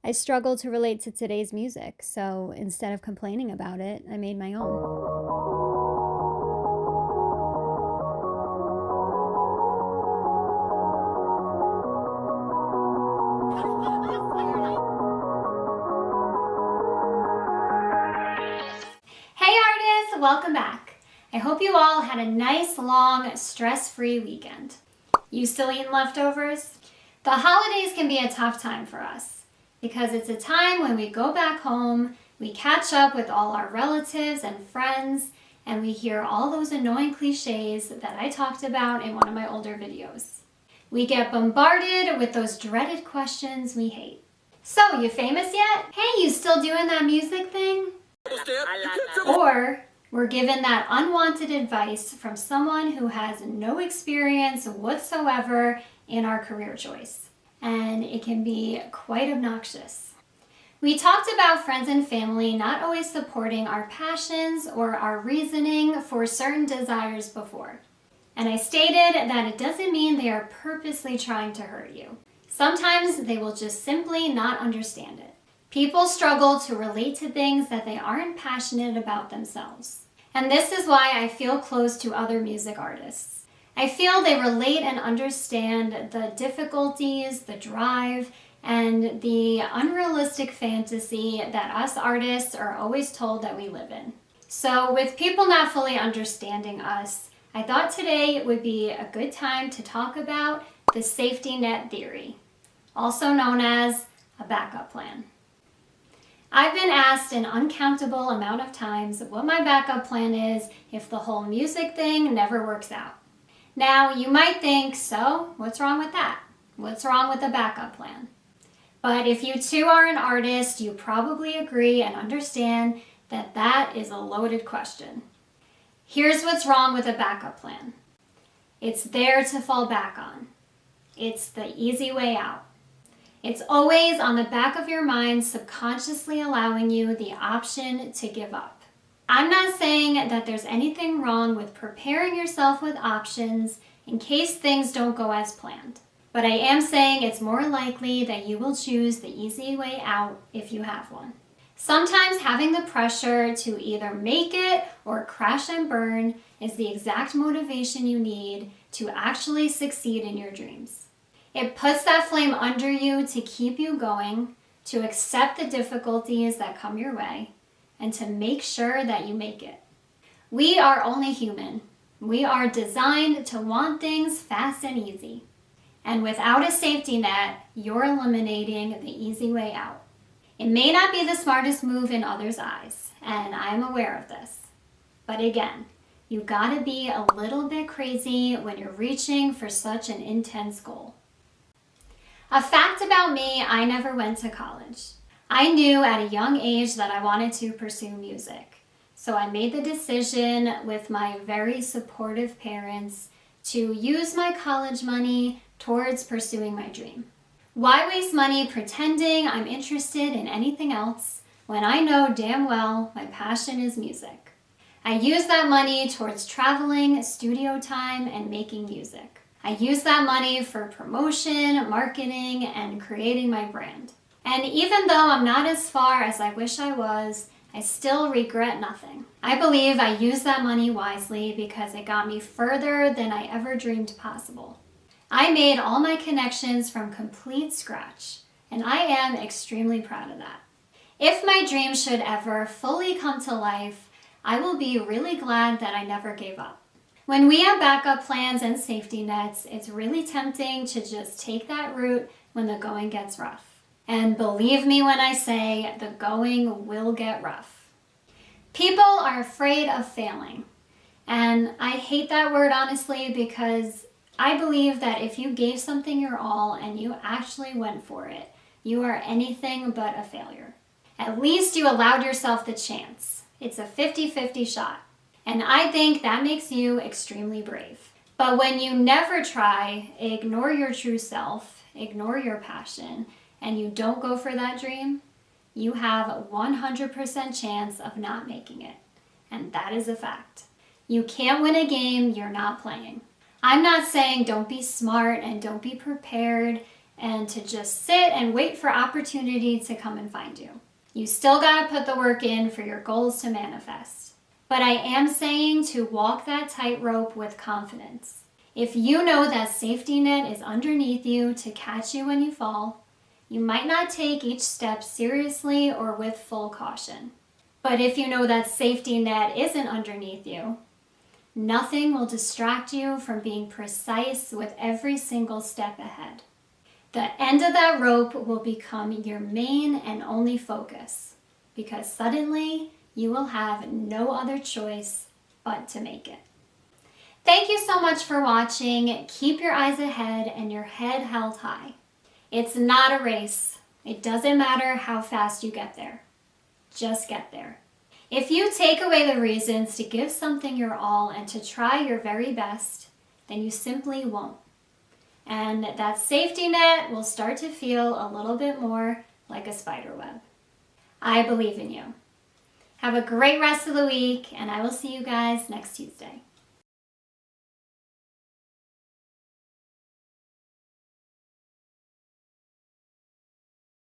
I struggle to relate to today's music, so instead of complaining about it, I made my own. Hey artists, welcome back. I hope you all had a nice, long, stress-free weekend. You still eating leftovers? The holidays can be a tough time for us because it's a time when we go back home, we catch up with all our relatives and friends, and we hear all those annoying cliches that I talked about in one of my older videos. We get bombarded with those dreaded questions we hate. So, you famous yet? Hey, you still doing that music thing? Or we're given that unwanted advice from someone who has no experience whatsoever in our career choice. And it can be quite obnoxious. We talked about friends and family not always supporting our passions or our reasoning for certain desires before. And I stated that it doesn't mean they are purposely trying to hurt you. Sometimes they will just simply not understand it. People struggle to relate to things that they aren't passionate about themselves. And this is why I feel close to other music artists. I feel they relate and understand the difficulties, the drive, and the unrealistic fantasy that us artists are always told that we live in. So with people not fully understanding us, I thought today would be a good time to talk about the safety net theory, also known as a backup plan. I've been asked an uncountable amount of times what my backup plan is if the whole music thing never works out. Now, you might think, so what's wrong with that? What's wrong with a backup plan? But if you too are an artist, you probably agree and understand that that is a loaded question. Here's what's wrong with a backup plan. It's there to fall back on. It's the easy way out. It's always on the back of your mind, subconsciously allowing you the option to give up. I'm not saying that there's anything wrong with preparing yourself with options in case things don't go as planned. But I am saying it's more likely that you will choose the easy way out if you have one. Sometimes having the pressure to either make it or crash and burn is the exact motivation you need to actually succeed in your dreams. It puts that flame under you to keep you going, to accept the difficulties that come your way, and to make sure that you make it. We are only human. We are designed to want things fast and easy. And without a safety net, you're eliminating the easy way out. It may not be the smartest move in others' eyes, and I'm aware of this. But again, you gotta be a little bit crazy when you're reaching for such an intense goal. A fact about me, I never went to college. I knew at a young age that I wanted to pursue music. So I made the decision with my very supportive parents to use my college money towards pursuing my dream. Why waste money pretending I'm interested in anything else when I know damn well my passion is music? I used that money towards traveling, studio time, and making music. I use that money for promotion, marketing, and creating my brand. And even though I'm not as far as I wish I was, I still regret nothing. I believe I used that money wisely because it got me further than I ever dreamed possible. I made all my connections from complete scratch, and I am extremely proud of that. If my dream should ever fully come to life, I will be really glad that I never gave up. When we have backup plans and safety nets, it's really tempting to just take that route when the going gets rough. And believe me when I say the going will get rough. People are afraid of failing. And I hate that word honestly because I believe that if you gave something your all and you actually went for it, you are anything but a failure. At least you allowed yourself the chance. It's a 50-50 shot. And I think that makes you extremely brave. But when you never try, ignore your true self, ignore your passion, and you don't go for that dream, you have a 100% chance of not making it. And that is a fact. You can't win a game you're not playing. I'm not saying don't be smart and don't be prepared and to just sit and wait for opportunity to come and find you. You still gotta put the work in for your goals to manifest. But I am saying to walk that tightrope with confidence. If you know that safety net is underneath you to catch you when you fall, you might not take each step seriously or with full caution. But if you know that safety net isn't underneath you, nothing will distract you from being precise with every single step ahead. The end of that rope will become your main and only focus, because suddenly you will have no other choice but to make it. Thank you so much for watching. Keep your eyes ahead and your head held high. It's not a race. It doesn't matter how fast you get there. Just get there. If you take away the reasons to give something your all and to try your very best, then you simply won't. And that safety net will start to feel a little bit more like a spider web. I believe in you. Have a great rest of the week, and I will see you guys next Tuesday.